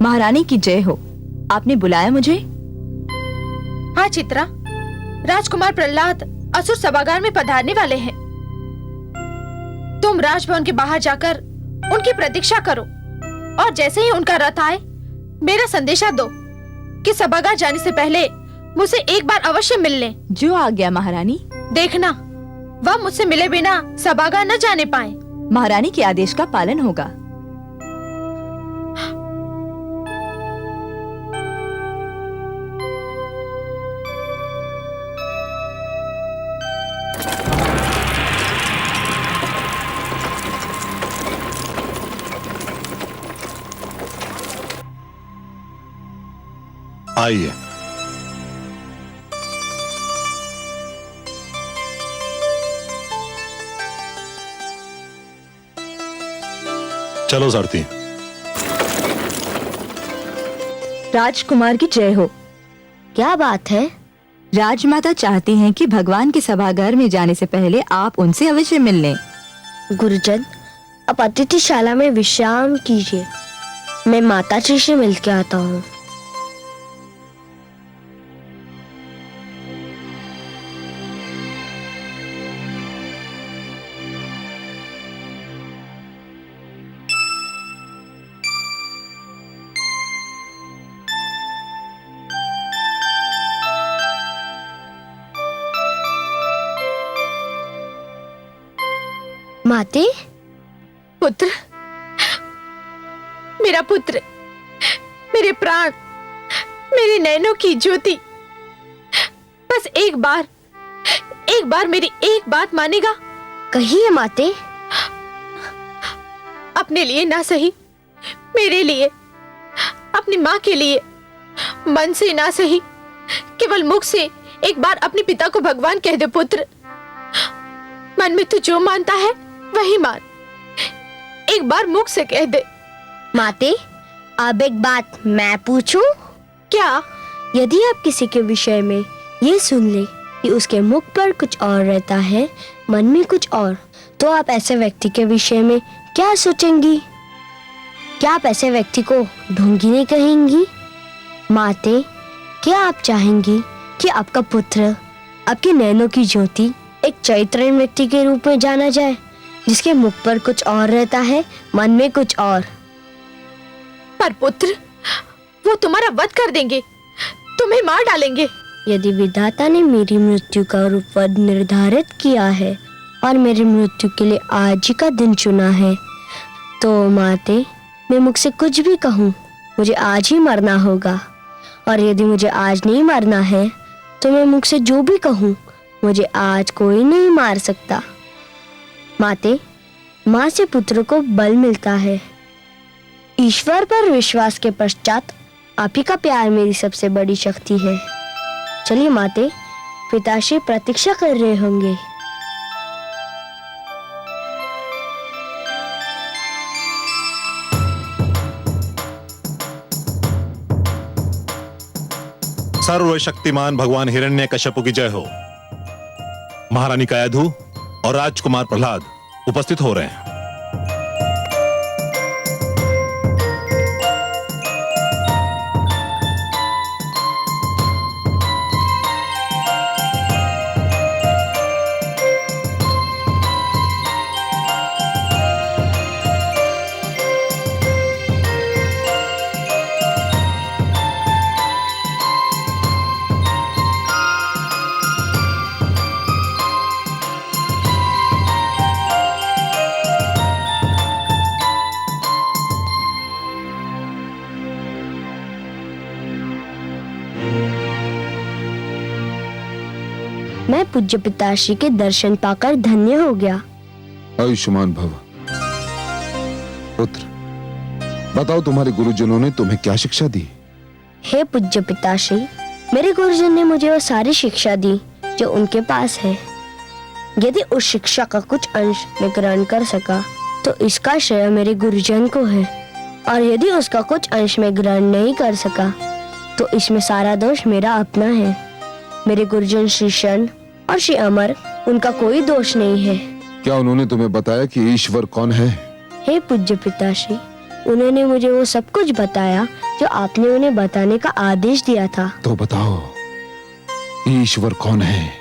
महारानी की जय हो। आपने बुलाया मुझे? हाँ चित्रा, राजकुमार प्रहलाद असुर सभागार में पधारने वाले हैं। तुम राजभवन के बाहर जाकर उनकी प्रतीक्षा करो और जैसे ही उनका रथ आए मेरा संदेशा दो कि सभागार जाने से पहले मुझसे एक बार अवश्य मिल लें। जो आ गया महारानी। देखना वह मुझसे मिले बिना सभागार न जाने पाए। महारानी के आदेश का पालन होगा। आइए। चलो सारथी। राजकुमार की जय हो। क्या बात है? राजमाता चाहती हैं कि भगवान के सभागार में जाने से पहले आप उनसे अवश्य मिल लें। गुरुजन, आप अतिथिशाला में विश्राम कीजिए, मैं माताजी से मिल के आता हूँ। माते, पुत्र, मेरा पुत्र, मेरे प्राण, मेरे नैनों की ज्योति, बस एक बार मेरी एक बात मानेगा? कहिए माते। अपने लिए ना सही, मेरे लिए, अपनी माँ के लिए, मन से ना सही, केवल मुख से एक बार अपने पिता को भगवान कह दे पुत्र। मन में तू जो मानता है वही मान, एक बार मुख से कह दे। माते, अब एक बात मैं पूछूं? क्या? यदि आप किसी के विषय में ये सुन ले कि उसके मुख पर कुछ और रहता है, मन में कुछ और, तो आप ऐसे व्यक्ति के विषय में क्या सोचेंगी? क्या आप ऐसे व्यक्ति को ढोंगी नहीं कहेंगी? माते, क्या आप चाहेंगी कि आपका पुत्र, आपके नैनों की ज्योति, एक चरित्रहीन व्यक्ति के रूप में जाना जाए, जिसके मुख पर कुछ और रहता है, मन में कुछ और? पर पुत्र, वो तुम्हारा वध कर देंगे, तुम्हें मार डालेंगे। यदि विधाता ने मेरी मृत्यु का रूप निर्धारित किया है और मेरी मृत्यु के लिए आज ही का दिन चुना है, तो माते, मैं मुख से कुछ भी कहूँ, मुझे आज ही मरना होगा। और यदि मुझे आज नहीं मरना है, तो मैं मुख से जो भी कहूँ, मुझे आज कोई नहीं मार सकता। माते, माँ से पुत्र को बल मिलता है। ईश्वर पर विश्वास के पश्चात आप ही का प्यार मेरी सबसे बड़ी शक्ति है। चलिए माते, पिताश्री प्रतीक्षा कर रहे होंगे। सर्वशक्तिमान भगवान हिरण्यकश्यप की जय हो। महारानी कायाधु और राजकुमार प्रहलाद उपस्थित हो रहे हैं। मैं पूज्य पिताश्री के दर्शन पाकर धन्य हो गया। आयुष्मान भव। पुत्र, बताओ तुम्हारे गुरुजनों ने तुम्हें क्या शिक्षा दी? हे पूज्य पिताश्री, मेरे गुरुजन ने मुझे वो सारी शिक्षा दी जो उनके पास है। यदि उस शिक्षा का कुछ अंश मैं ग्रहण कर सका, तो इसका श्रेय मेरे गुरुजन को है, और यदि उसका कुछ अंश मैं ग्रहण नहीं कर सका, तो इसमें सारा दोष मेरा अपना है। मेरे गुरुजन श्री शन और श्री अमर, उनका कोई दोष नहीं है। क्या उन्होंने तुम्हें बताया कि ईश्वर कौन है? हे पूज्य पिताश्री, उन्होंने मुझे वो सब कुछ बताया जो आपने उन्हें बताने का आदेश दिया था। तो बताओ, ईश्वर कौन है?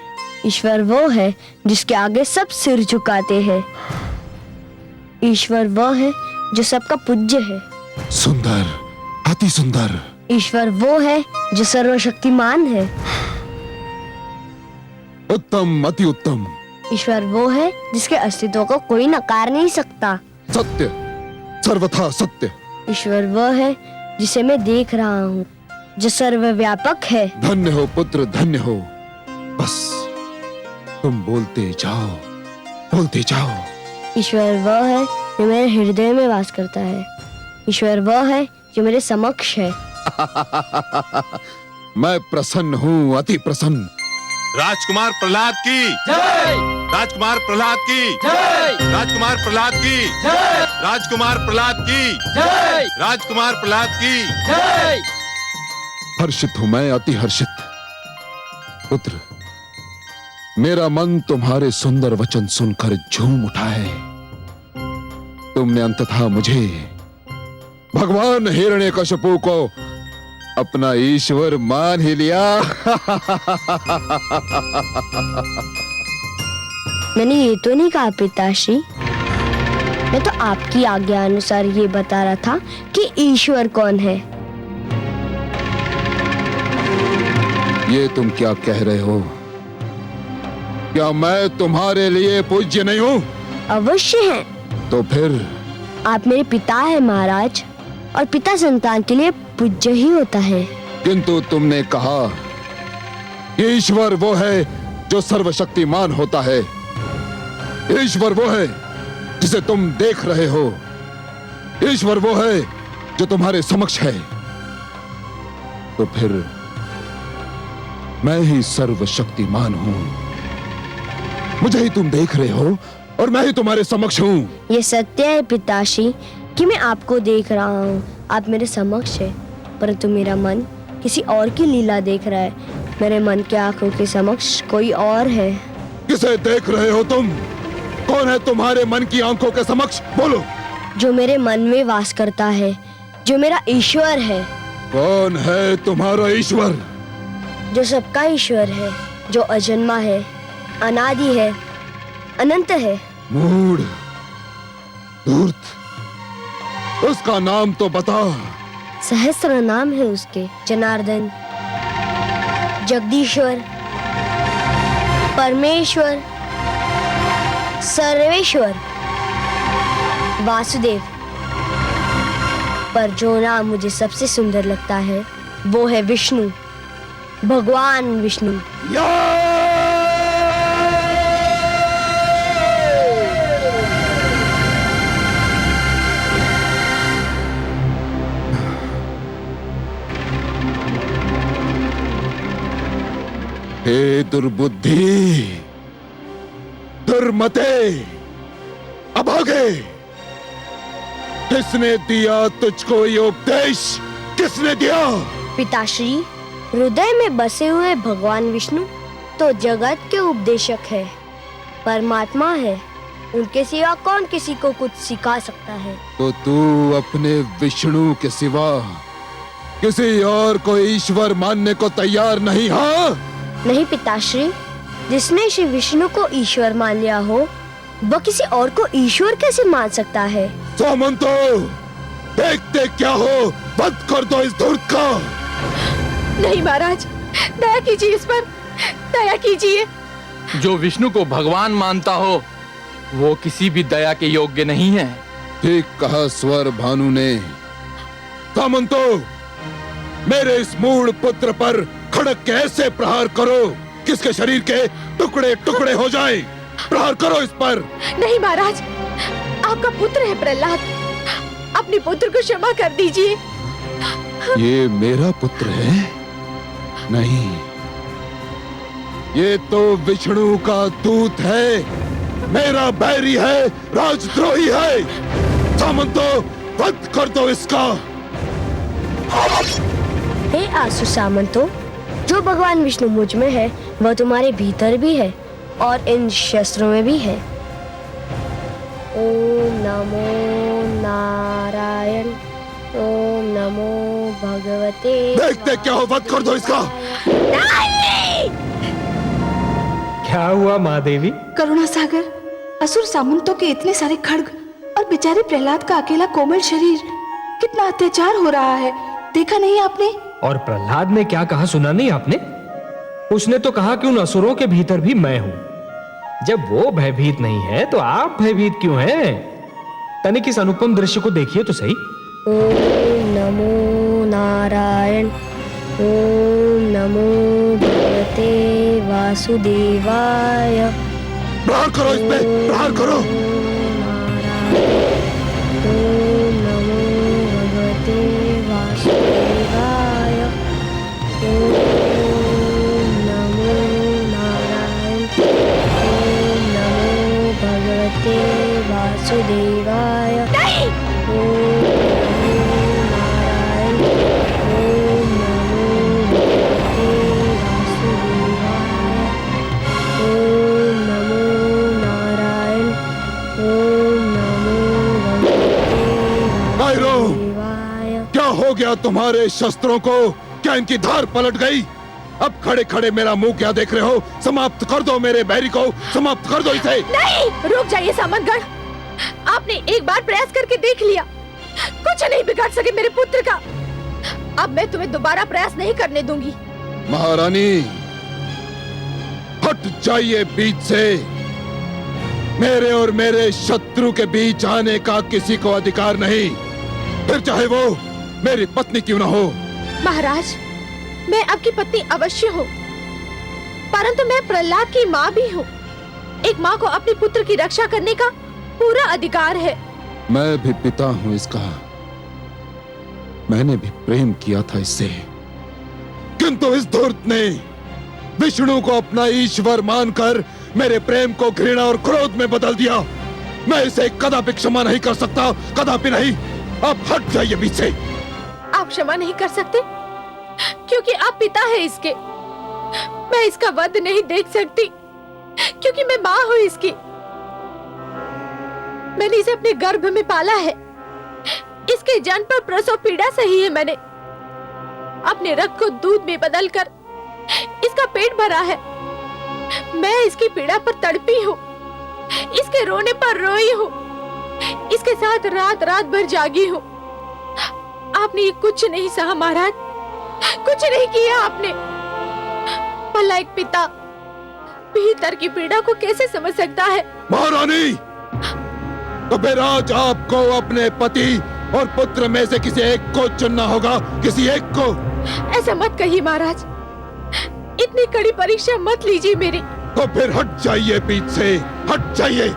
ईश्वर वो है जिसके आगे सब सिर झुकाते हैं। ईश्वर वो है जो सबका पूज्य है। सुंदर, अति सुंदर। ईश्वर वो है जो सर्वशक्तिमान है। उत्तम, अति उत्तम। ईश्वर वो है जिसके अस्तित्व को कोई नकार नहीं सकता। सत्य, सर्वथा सत्य। ईश्वर वो है जिसे मैं देख रहा हूँ, जो सर्वव्यापक है। धन्य हो पुत्र, धन्य हो। बस तुम बोलते जाओ, बोलते जाओ। ईश्वर वो है जो मेरे हृदय में वास करता है। ईश्वर वो है जो मेरे समक्ष है। मैं प्रसन्न हूँ, अति प्रसन्न। राजकुमार प्रहलाद की जय। राजकुमार प्रहलाद की जय। राजकुमार प्रहलाद की जय। राजकुमार प्रहलाद की जय। राजकुमार प्रहलाद की जय। हर्षित हूं मैं, अति हर्षित। पुत्र, मेरा मन तुम्हारे सुंदर वचन सुनकर झूम उठा है। तुमने अंततः मुझे, भगवान हिरण्यकशिपु को अपना ईश्वर मान ही लिया। मैंने ये तो नहीं कहा पिताश्री। मैं तो आपकी आज्ञा अनुसार ये बता रहा था कि ईश्वर कौन है। ये तुम क्या कह रहे हो? क्या मैं तुम्हारे लिए पूज्य नहीं हूँ? अवश्य हैं। तो फिर आप मेरे पिता हैं महाराज, और पिता संतान के लिए पूज्य ही होता है। किंतु तुमने कहा कि ईश्वर वो है जो सर्वशक्तिमान होता है। ईश्वर वो है जिसे तुम देख रहे हो। ईश्वर वो है जो तुम्हारे समक्ष है। तो फिर मैं ही सर्वशक्तिमान हूं। मुझे ही तुम देख रहे हो और मैं ही तुम्हारे समक्ष हूं। ये सत्य है पिताश्री कि मैं आपको देख रहा हूँ, आप मेरे समक्ष है, परंतु मेरा मन किसी और की लीला देख रहा है। मेरे मन के आंखों के समक्ष कोई और है। किसे देख रहे हो तुम? कौन है तुम्हारे मन की आंखों के समक्ष? बोलो। जो मेरे मन में वास करता है, जो मेरा ईश्वर है। कौन है तुम्हारा ईश्वर? जो सबका ईश्वर है, जो अजन्मा है, अनादि है, अनंत है। मूढ़, धूर्त, उसका नाम तो बता। सहस्र नाम है उसके। जनार्दन, जगदीश्वर, परमेश्वर, सर्वेश्वर, वासुदेव। पर जो नाम मुझे सबसे सुंदर लगता है वो है विष्णु, भगवान विष्णु। हे दुर्बुद्धि, दुर्मते, अभागे, किसने दिया तुझको ये उपदेश? किसने दिया? पिताश्री, हृदय में बसे हुए भगवान विष्णु तो जगत के उपदेशक है, परमात्मा है। उनके सिवा कौन किसी को कुछ सिखा सकता है? तो तू अपने विष्णु के सिवा किसी और को ईश्वर मानने को तैयार नहीं? हाँ नहीं पिताश्री, जिसने श्री विष्णु को ईश्वर मान लिया हो वो किसी और को ईश्वर कैसे मान सकता है? सामंतो, देखते क्या हो, बंद कर दो इस धूर्त का। नहीं महाराज, दया कीजिए इस पर, दया कीजिए। जो विष्णु को भगवान मानता हो वो किसी भी दया के योग्य नहीं है। ठीक कहा स्वर भानु ने। सामंतो, मेरे इस मूढ़ पुत्र पर खड़क के ऐसे प्रहार करो किसके शरीर के टुकड़े टुकड़े हो जाएं। प्रहार करो इस पर। नहीं महाराज, आपका पुत्र है प्रहलाद, अपने पुत्र को क्षमा कर दीजिए। ये मेरा पुत्र है? नहीं, ये तो विष्णु का दूत है, मेरा बैरी है, राजद्रोही है। सामंतो, बंद कर दो इसका। हे आसु सामंतो, जो भगवान विष्णु मुझ में है वह तुम्हारे भीतर भी है और इन शस्त्रों में भी है। ओम नमो नारायण ओम नमो भगवते। देखते क्या हो, वध कर दो इसका। क्या हुआ महादेवी? करुणा सागर, असुर सामंतों के इतने सारे खड्ग और बेचारे प्रहलाद का अकेला कोमल शरीर, कितना अत्याचार हो रहा है, देखा नहीं आपने? और प्रहलाद ने क्या कहा सुना नहीं आपने? उसने तो कहा कि उन असुरों के भीतर भी मैं हूं। जब वो भयभीत नहीं है तो आप भयभीत क्यों हैं? तनिक इस अनुपम दृश्य को देखिए तो सही। ओम नमो नारायण ओम नमो भगवते वासुदेवाय। प्रहार करो इस पे, प्रहार करो। ओम नमो भगवते वासुदेवाय। ओम नमो नारायण ओम नमो भगवते वासुदेवाय। ओम नमो नारायण ओम नमो भगवते वासुदेवाय। ओम नमो नारायण ओम नमो भगवते भैरव, वासुदेवाय। क्या हो गया तुम्हारे शस्त्रों को? क्या इनकी धार पलट गई? अब खड़े खड़े मेरा मुंह क्या देख रहे हो? समाप्त कर दो मेरे बैरी को, समाप्त कर दो इसे। नहीं, रुक जाइए सामंतगढ़। आपने एक बार प्रयास करके देख लिया, कुछ नहीं बिगाड़ सके मेरे पुत्र का। अब मैं तुम्हें दोबारा प्रयास नहीं करने दूंगी। महारानी, हट जाइए बीच से। मेरे और मेरे शत्रु के बीच आने का किसी को अधिकार नहीं, फिर चाहे वो मेरी पत्नी क्यों ना हो। महाराज, मैं आपकी पत्नी अवश्य हूँ, परंतु मैं प्रहलाद की माँ भी हूँ। एक माँ को अपने पुत्र की रक्षा करने का पूरा अधिकार है। मैं भी पिता हूं इसका, मैंने भी प्रेम किया था इससे, किंतु इस धूर्त ने विष्णु को अपना ईश्वर मानकर मेरे प्रेम को घृणा और क्रोध में बदल दिया। मैं इसे कदापि क्षमा नहीं कर सकता, कदापि नहीं। आप हट जाइए बीच से। आप क्षमा नहीं कर सकते क्योंकि आप पिता हैं इसके। मैं इसका वध नहीं देख सकती क्योंकि मैं माँ हूँ इसकी। मैंने इसे अपने गर्भ में पाला है। इसके जन्म पर प्रसव पीड़ा सही है मैंने। अपने रक्त को दूध में बदलकर इसका पेट भरा है। मैं इसकी पीड़ा पर तड़पी हूँ, इसके रोने पर रोई हूँ, इसके साथ रात रात भर जागी हूँ। आपने ये कुछ नहीं सहा महाराज, कुछ नहीं किया आपने। भला एक पिता भीतर की पीड़ा को कैसे समझ सकता है? महारानी, तो फिर आज आपको अपने पति और पुत्र में से किसी एक को चुनना होगा, किसी एक को। ऐसा मत कहिए महाराज, इतनी कड़ी परीक्षा मत लीजिए मेरी। तो फिर हट जाइए बीच से, हट जाइए।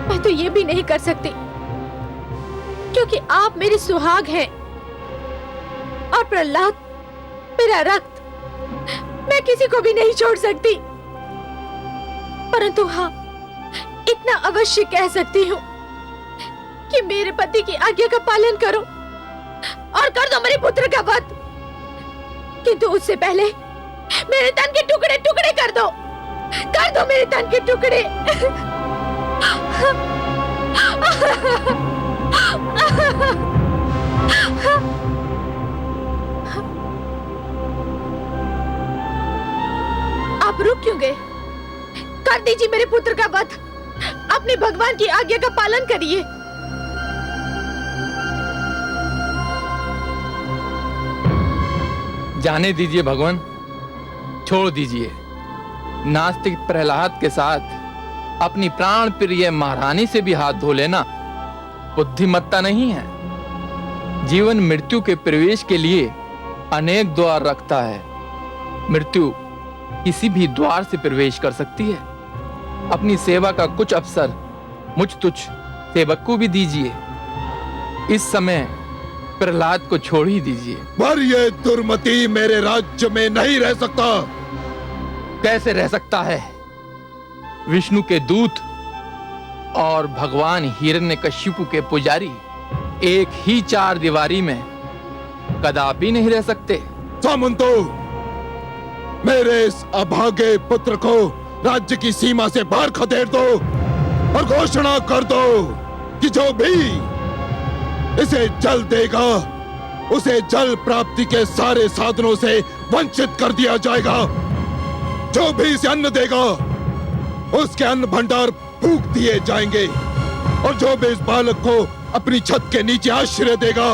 मैं तो ये भी नहीं कर सकती क्योंकि आप मेरे सुहाग हैं और प्रहलाद मेरा रक्त। मैं किसी को भी नहीं छोड़ सकती, परंतु हाँ, इतना अवश्य कह सकती हूँ कि मेरे पति की आज्ञा का पालन करो और कर दो मेरे पुत्र का वध। किंतु उससे पहले मेरे तन के टुकड़े टुकड़े कर दो मेरे तन के टुकड़े। आप रुक क्यों गए? कर दीजिए मेरे पुत्र का वध। अपने भगवान की आज्ञा का पालन करिए। जाने दीजिए भगवान, छोड़ दीजिए। नास्तिक प्रहलाद के साथ अपनी प्राण प्रिय महारानी से भी हाथ धो लेना बुद्धिमत्ता नहीं है। जीवन मृत्यु के प्रवेश के लिए अनेक द्वार रखता है। मृत्यु किसी भी द्वार से प्रवेश कर सकती है। अपनी सेवा का कुछ अवसर मुझ तुच्छ सेवक को भी दीजिए। इस समय प्रहलाद को छोड़ ही दीजिए। पर ये दुर्मति मेरे राज्य में नहीं रह सकता। कैसे रह सकता है? विष्णु के दूत और भगवान हिरण्यकशिपु के पुजारी एक ही चार दीवारी में कदापि नहीं रह सकते। सामंतो, मेरे इस अभागे पुत्र को राज्य की सीमा से बाहर खदेड़ दो और घोषणा कर दो कि जो भी इसे जल देगा, उसे जल प्राप्ति के सारे साधनों से वंचित कर दिया जाएगा। जो भी इसे अन्न देगा उसके अन्न भंडार फूंक दिए जाएंगे, और जो भी इस बालक को अपनी छत के नीचे आश्रय देगा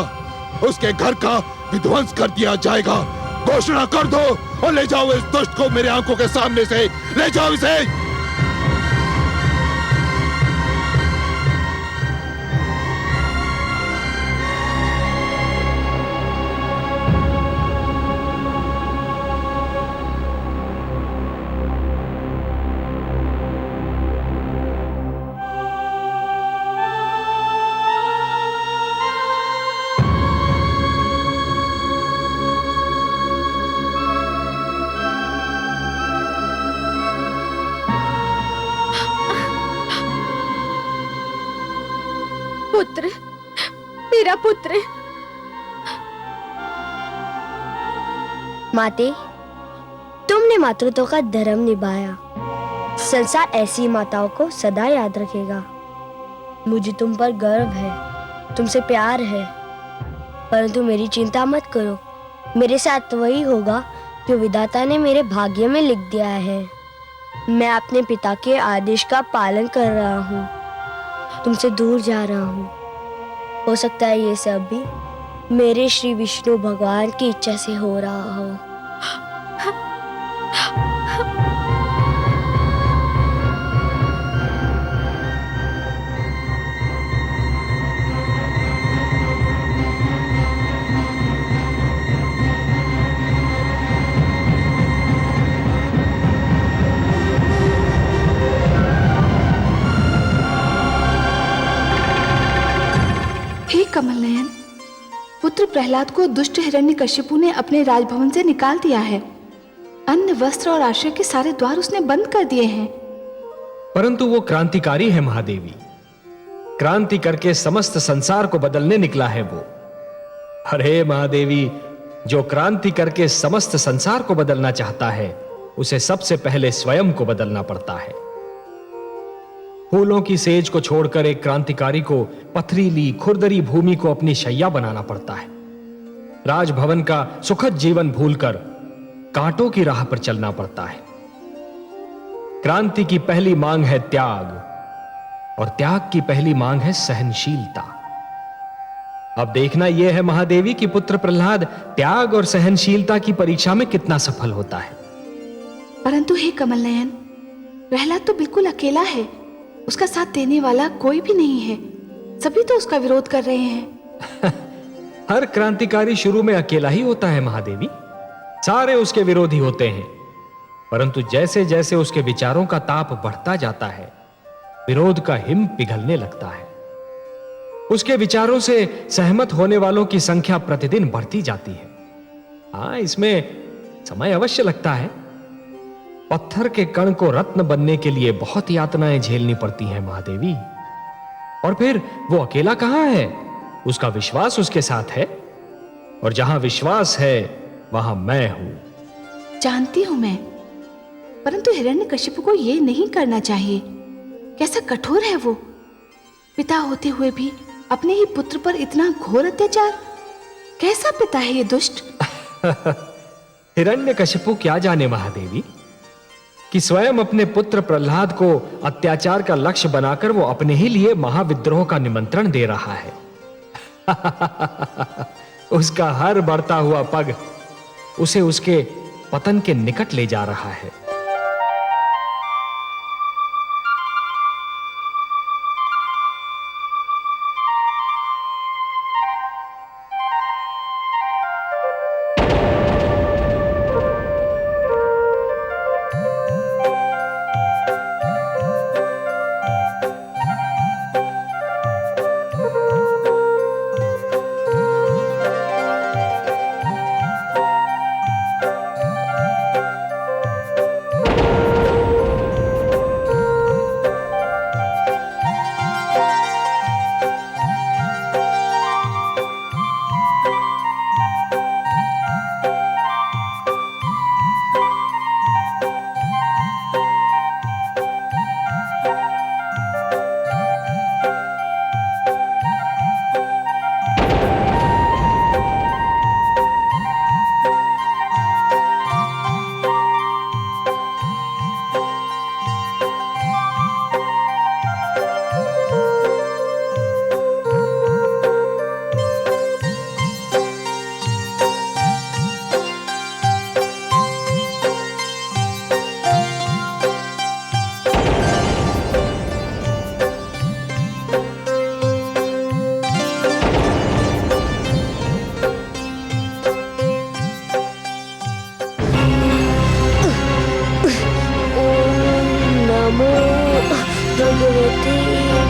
उसके घर का विध्वंस कर दिया जाएगा। घोषणा कर दो और ले जाओ इस दुष्ट को मेरे आंखों के सामने से, ले जाओ इसे। पुत्र, मेरा पुत्र। माते, तुमने मातृत्व का धर्म निभाया। संसार ऐसी माताओं को सदा याद रखेगा। मुझे तुम पर गर्व है, तुमसे प्यार है, परंतु मेरी चिंता मत करो। मेरे साथ वही होगा जो विधाता ने मेरे भाग्य में लिख दिया है। मैं अपने पिता के आदेश का पालन कर रहा हूँ, तुमसे दूर जा रहा हूँ। हो सकता है ये सब भी मेरे श्री विष्णु भगवान की इच्छा से हो रहा हो। हे कमल नयन, पुत्र प्रहलाद को दुष्ट हिरण्यकशिपु ने अपने राजभवन से निकाल दिया है। अन्न, वस्त्र और आश्रय के सारे द्वार उसने बंद कर दिए हैं। परंतु वो क्रांतिकारी है महादेवी। क्रांति करके समस्त संसार को बदलने निकला है वो। अरे महादेवी, जो क्रांति करके समस्त संसार को बदलना चाहता है उसे सबसे पहले स्वयं को बदलना पड़ता है। फूलों की सेज को छोड़कर एक क्रांतिकारी को पथरीली खुरदरी भूमि को अपनी शैया बनाना पड़ता है। राजभवन का सुखद जीवन भूलकर कांटों की राह पर चलना पड़ता है। क्रांति की पहली मांग है त्याग, और त्याग की पहली मांग है सहनशीलता। अब देखना यह है महादेवी कि पुत्र प्रहलाद त्याग और सहनशीलता की परीक्षा में कितना सफल होता है। परंतु हे कमल नयन, प्रहलाद तो बिल्कुल अकेला है। उसका साथ देने वाला कोई भी नहीं है। सभी तो उसका विरोध कर रहे हैं। हर क्रांतिकारी शुरू में अकेला ही होता है महादेवी। सारे उसके विरोधी होते हैं, परंतु जैसे जैसे उसके विचारों का ताप बढ़ता जाता है, विरोध का हिम पिघलने लगता है। उसके विचारों से सहमत होने वालों की संख्या प्रतिदिन बढ़ती जाती है। हाँ, इसमें समय अवश्य लगता है। पत्थर के कण को रत्न बनने के लिए बहुत यातनाएं झेलनी पड़ती हैं महादेवी। और फिर वो अकेला कहां है? उसका विश्वास उसके साथ है, और जहां विश्वास है वहां मैं हूं। जानती हूं मैं, परंतु हिरण्यकशिपु को ये नहीं करना चाहिए। कैसा कठोर है वो, पिता होते हुए भी अपने ही पुत्र पर इतना घोर अत्याचार। कैसा पिता है ये दुष्ट। हिरण्यकशिपु क्या जाने महादेवी कि स्वयं अपने पुत्र प्रहलाद को अत्याचार का लक्ष्य बनाकर वो अपने ही लिए महाविद्रोह का निमंत्रण दे रहा है। उसका हर बढ़ता हुआ पग उसे उसके पतन के निकट ले जा रहा है। भगवते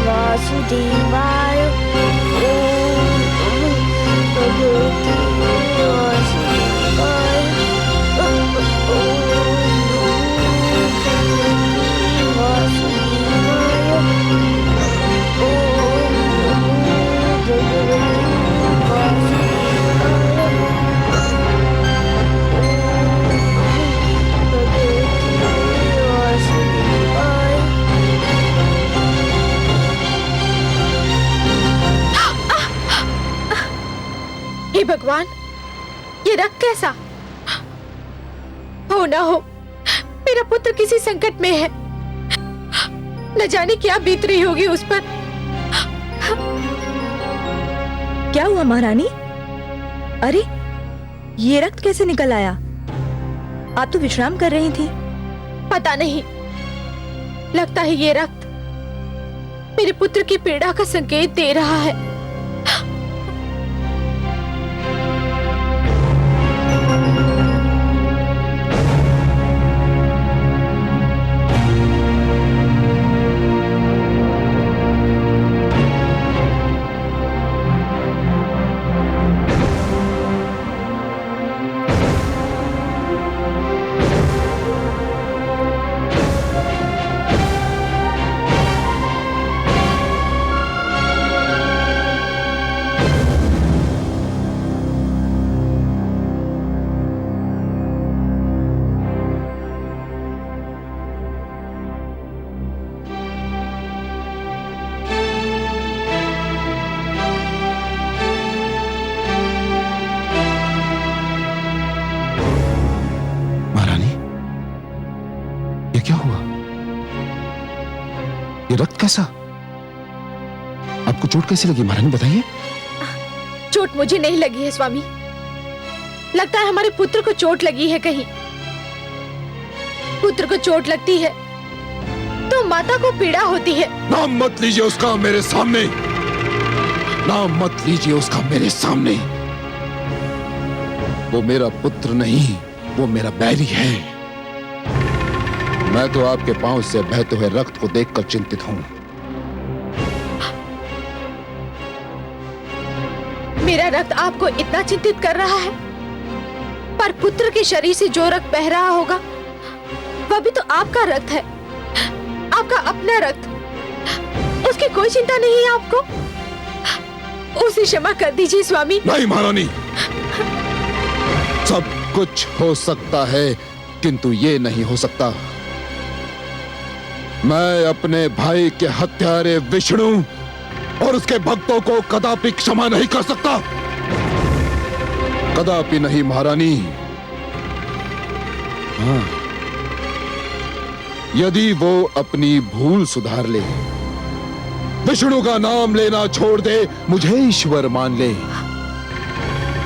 वासुदेवाय। ओम नमो भगवते वासुदेवाय। ओम नमो भगवते वासुदेवाय। ओम नमो भगवते हे भगवान, ये रक्त कैसा? हो ना हो मेरा पुत्र किसी संकट में है। न जाने क्या बीत रही होगी उस पर। क्या हुआ महारानी? अरे ये रक्त कैसे निकल आया? आप तो विश्राम कर रही थी। पता नहीं, लगता है ये रक्त मेरे पुत्र की पीड़ा का संकेत दे रहा है। ये क्या हुआ? ये रक्त कैसा? आपको चोट कैसी लगी महारानी, बताइए। चोट मुझे नहीं लगी है स्वामी, लगता है हमारे पुत्र को चोट लगी है कहीं। पुत्र को चोट लगती है तो माता को पीड़ा होती है। नाम मत लीजिए उसका मेरे सामने, नाम मत लीजिए उसका मेरे सामने। वो मेरा पुत्र नहीं, वो मेरा बैरी है। मैं तो आपके पांव से बहते हुए रक्त को देखकर चिंतित हूं। मेरा रक्त आपको इतना चिंतित कर रहा है, पर पुत्र के शरीर से जो रक्त बह रहा होगा वह भी तो आपका रक्त है, आपका अपना रक्त। उसकी कोई चिंता नहीं है आपको? उसे क्षमा कर दीजिए स्वामी। नहीं महारानी, सब कुछ हो सकता है किंतु ये नहीं हो सकता। मैं अपने भाई के हत्यारे विष्णु और उसके भक्तों को कदापि क्षमा नहीं कर सकता, कदापि नहीं महारानी। हाँ, यदि वो अपनी भूल सुधार ले, विष्णु का नाम लेना छोड़ दे, मुझे ईश्वर मान ले,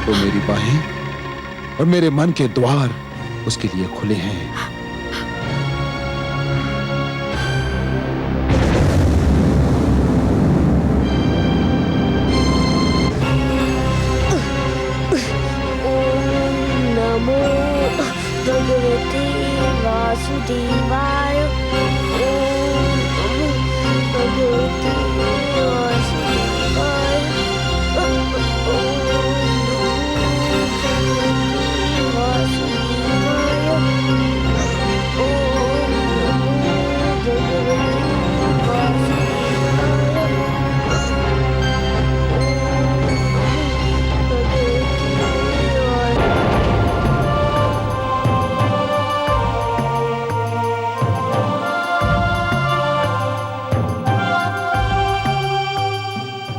तो मेरी बाहें और मेरे मन के द्वार उसके लिए खुले हैं। भगवते वासुदेवाय। ओम नमो भगवते वासुदेवाय। ओम नमो भगवते वासुदेवाय। ओम नमो भगवते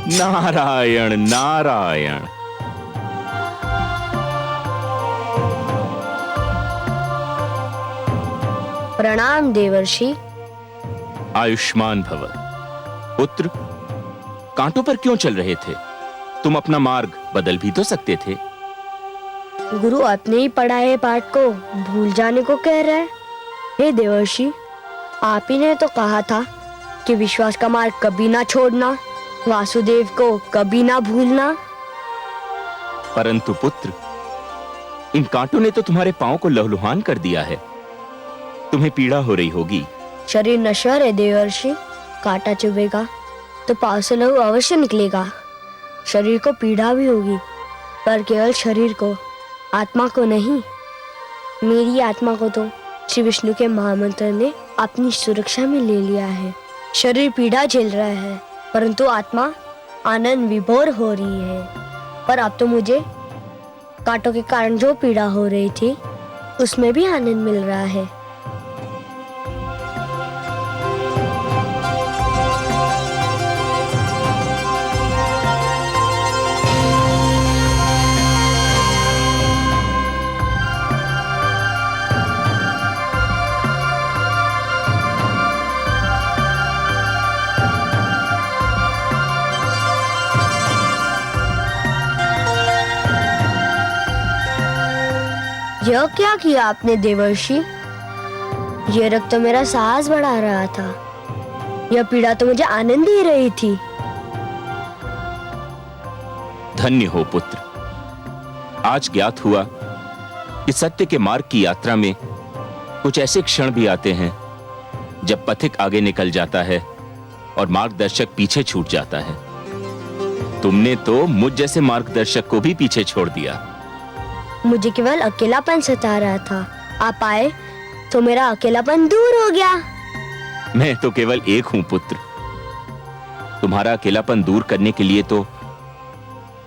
नारायण नारायण। प्रणाम देवर्षि। आयुष्मान भव। पुत्र, कांटों पर क्यों चल रहे थे? तुम अपना मार्ग बदल भी तो सकते थे। गुरु अपने ही पढ़ाए पाठ को भूल जाने को कह रहे हैं। हे देवर्षि, आप ही ने तो कहा था कि विश्वास का मार्ग कभी ना छोड़ना, वासुदेव को कभी ना भूलना। परंतु पुत्र, इन कांटों ने तो तुम्हारे पांव को लहलुहान कर दिया है, तुम्हें पीड़ा हो रही होगी। शरीर नश्वर है देवर्षि, कांटा चुभेगा तो पाँव से लहू अवश्य निकलेगा। शरीर को पीड़ा भी होगी, पर केवल शरीर को, आत्मा को नहीं। मेरी आत्मा को तो श्री विष्णु के महामंत्र ने अपनी सुरक्षा में ले लिया है। शरीर पीड़ा झेल रहा है, परंतु आत्मा आनंद विभोर हो रही है। पर अब तो मुझे कांटों के कारण जो पीड़ा हो रही थी उसमें भी आनंद मिल रहा है। यह क्या किया आपने देवर्षि? यह रक्त तो मेरा साहस बढ़ा रहा था, यह पीड़ा तो मुझे आनंद दे रही थी। धन्य हो पुत्र। आज ज्ञात हुआ कि सत्य के मार्ग की यात्रा में कुछ ऐसे क्षण भी आते हैं जब पथिक आगे निकल जाता है और मार्गदर्शक पीछे छूट जाता है। तुमने तो मुझ जैसे मार्गदर्शक को भी पीछे छोड़ दिया। मुझे केवल अकेलापन सता रहा था, आप आए तो मेरा अकेलापन दूर हो गया। मैं तो केवल एक हूं पुत्र। तुम्हारा अकेलापन दूर करने के लिए तो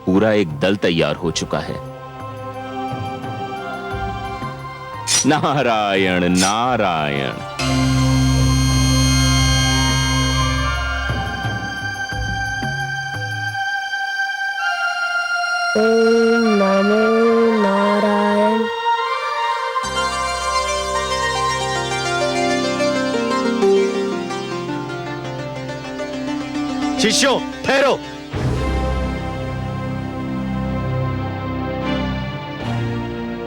पूरा एक दल तैयार हो चुका है। नारायण नारायण। ओम नमो नारायण। शिष्यों ठहरो।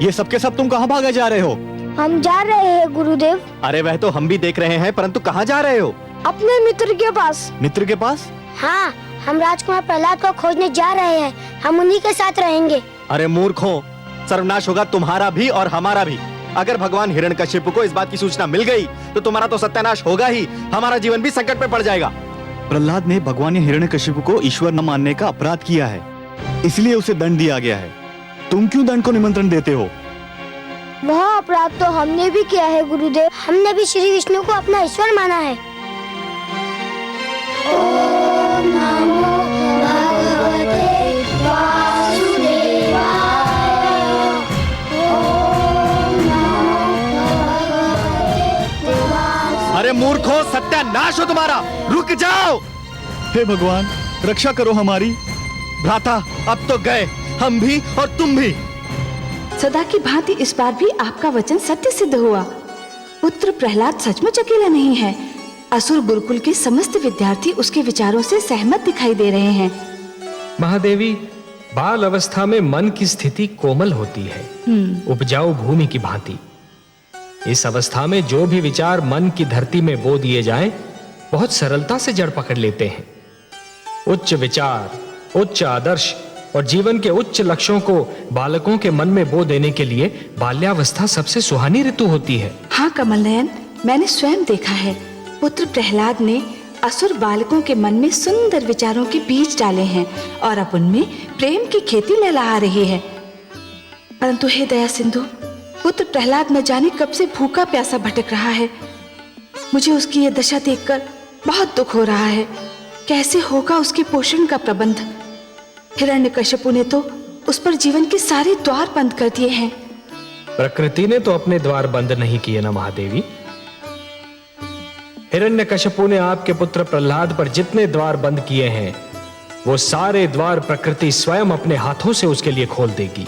ये सबके सब तुम कहां भागे जा रहे हो? हम जा रहे हैं गुरुदेव। अरे वह तो हम भी देख रहे हैं, परंतु कहां जा रहे हो? अपने मित्र के पास। मित्र के पास? हाँ, हम राजकुमार प्रहलाद को खोजने जा रहे हैं। हम उन्हीं के साथ रहेंगे। अरे मूर्खों, सर्वनाश होगा तुम्हारा भी और हमारा भी। अगर भगवान हिरण्यकशिपु को इस बात की सूचना मिल गई तो तुम्हारा तो सत्यानाश होगा ही, हमारा जीवन भी संकट में पड़ जाएगा। प्रहलाद ने भगवान हिरण्यकशिपु को ईश्वर न मानने का अपराध किया है, इसलिए उसे दंड दिया गया है। तुम क्यों दंड को निमंत्रण देते हो? वह अपराध तो हमने भी किया है गुरुदेव। हमने भी श्री विष्णु को अपना ईश्वर माना है। ओम नमो भगवते वासुदेवाय। ओम नमो भगवते वासुदेवाय। अरे मूर्खों, सत्यानाश हो तुम्हारा, रुक जाओ। हे भगवान, रक्षा करो हमारी। भ्राता, अब तो गए हम भी और तुम भी। सदा की भांति इस बार भी आपका वचन सत्य सिद्ध हुआ। पुत्र प्रहलाद सचमुच अकेला नहीं है। असुर गुरुकुल के समस्त विद्यार्थी उसके विचारों से सहमत दिखाई दे रहे हैं। महादेवी, बाल अवस्था में मन की स्थिति कोमल होती है, उपजाऊ भूमि की भांति। इस अवस्था में जो भी विचार मन की धरती में बो दिए जाएं, बहुत सरलता से जड़ पकड़ लेते हैं। उच्च विचार, उच्च आदर्श और जीवन के उच्च लक्ष्यों को बालकों के मन में बो देने के लिए बाल्यावस्था सबसे सुहानी ऋतु होती है। हाँ कमल नयन, मैंने स्वयं देखा है। पुत्र प्रहलाद ने असुर बालकों के मन में सुंदर विचारों के बीज डाले हैं और अब उनमें प्रेम की खेती लहलहा रही है। परंतु हे दया सिंधु, पुत्र प्रहलाद न जाने कब से भूखा प्यासा भटक रहा है। मुझे उसकी यह दशा देखकर बहुत दुख हो रहा है। कैसे होगा उसके पोषण का प्रबंध? हिरण्यकशिपु ने तो उस पर जीवन के सारे द्वार बंद कर दिए हैं। प्रकृति ने तो अपने द्वार बंद नहीं किए ना महादेवी। हिरण्यकशिपु ने आपके पुत्र प्रहलाद पर जितने द्वार बंद किए हैं, वो सारे द्वार प्रकृति स्वयं अपने हाथों से उसके लिए खोल देगी।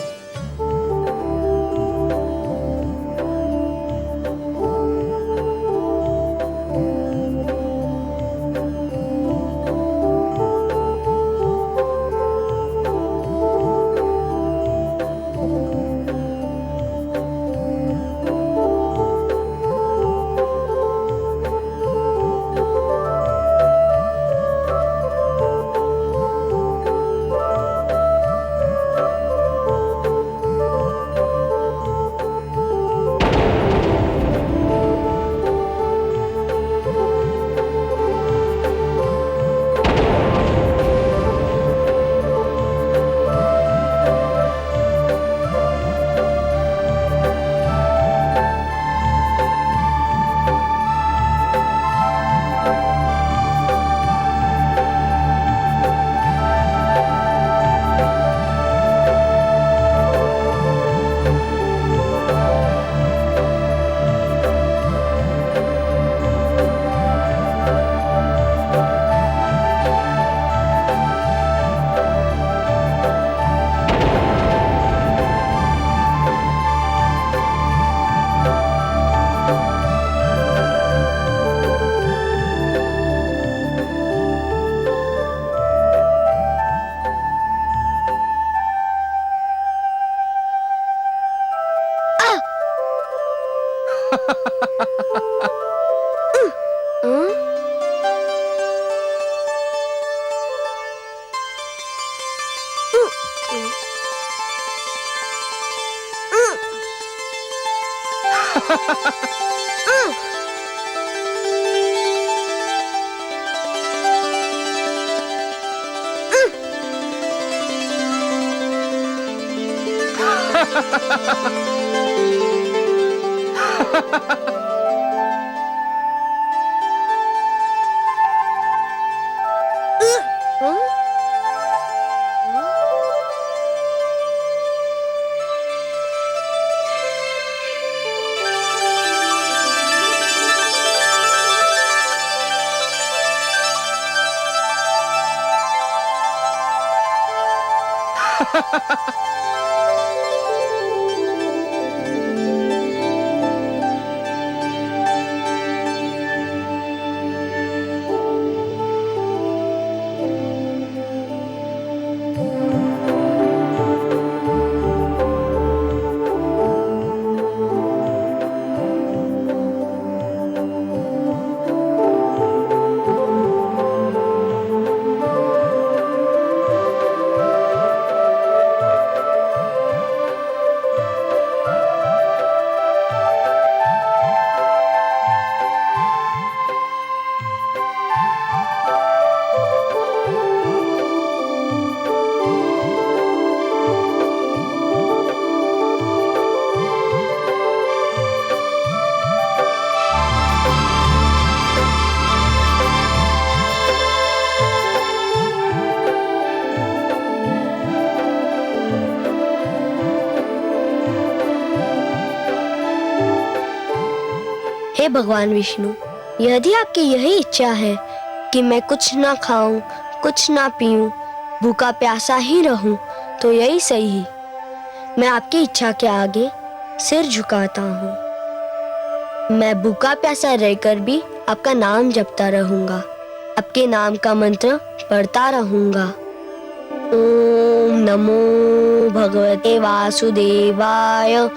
हे भगवान विष्णु, यदि आपकी यही इच्छा है कि मैं कुछ ना खाऊं, कुछ ना पीऊं, भूखा प्यासा ही रहूं, तो यही सही। मैं आपकी इच्छा के आगे सिर झुकाता हूँ। मैं भूखा प्यासा रहकर भी आपका नाम जपता रहूंगा, आपके नाम का मंत्र पढ़ता रहूंगा। ओम नमो भगवते वासुदेवाय।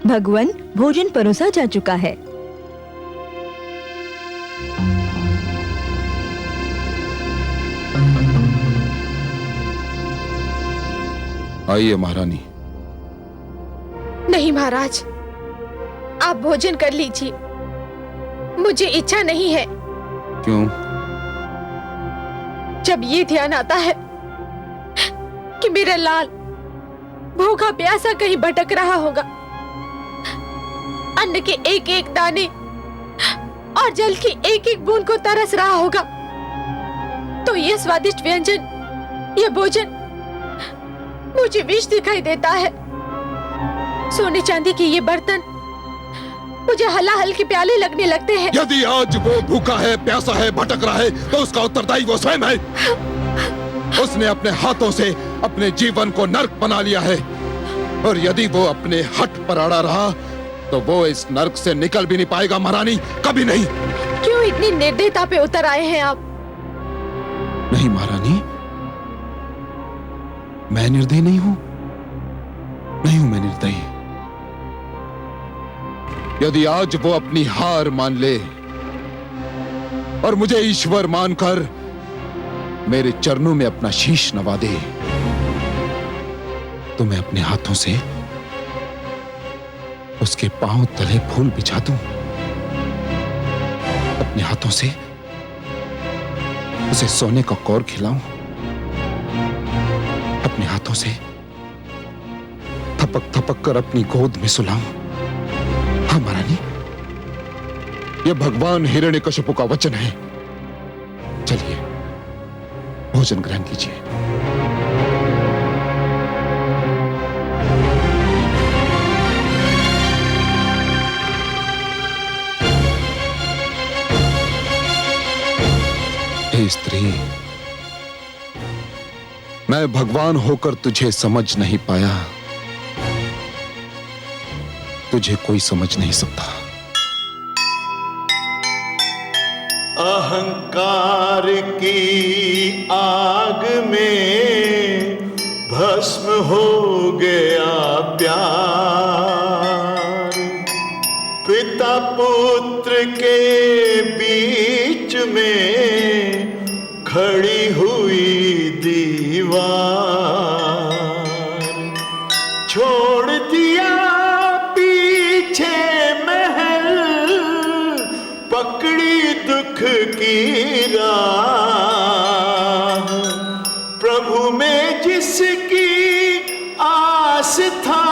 भगवान, भोजन परोसा जा चुका है। आइए महारानी। नहीं महाराज, आप भोजन कर लीजिए, मुझे इच्छा नहीं है। क्यों? जब ये ध्यान आता है कि मेरा लाल भूखा प्यासा कहीं भटक रहा होगा, अन्न के एक एक दाने और जल की एक एक बूंद को तरस रहा होगा, तो ये स्वादिष्ट व्यंजन, ये भोजन मुझे विष दिखाई देता है। सोने चांदी के ये बर्तन मुझे हलाहल के प्याले लगने लगते हैं। यदि आज वो भूखा है, प्यासा है, भटक रहा है, तो उसका उत्तरदायी वो स्वयं है। उसने अपने हाथों से अपने जीवन को नर्क बना लिया है, और यदि वो अपने हठ पर अड़ा रहा तो वो इस नर्क से निकल भी नहीं पाएगा महारानी, कभी नहीं। क्यों इतनी निर्दयता पे उतर आए हैं आप? नहीं महारानी, मैं निर्दयी नहीं हूं, नहीं हूं मैं निर्दयी। यदि आज वो अपनी हार मान ले और मुझे ईश्वर मानकर मेरे चरणों में अपना शीश नवा दे, तो मैं अपने हाथों से उसके पांव तले फूल बिछा दूं, अपने हाथों से उसे सोने का कौर खिलाऊं, अपने हाथों से थपक थपक कर अपनी गोद में सुलाऊं। हाँ महारानी, यह भगवान हिरण्यकशिपु का वचन है। चलिए भोजन ग्रहण कीजिए। स्त्री, मैं भगवान होकर तुझे समझ नहीं पाया, तुझे कोई समझ नहीं सकता। अहंकार की आग में भस्म हो गया प्यार, पिता पुत्र के बीच में खड़ी हुई दीवार, छोड़ दिया पीछे महल, पकड़ी दुख की राह, प्रभु में जिसकी आस था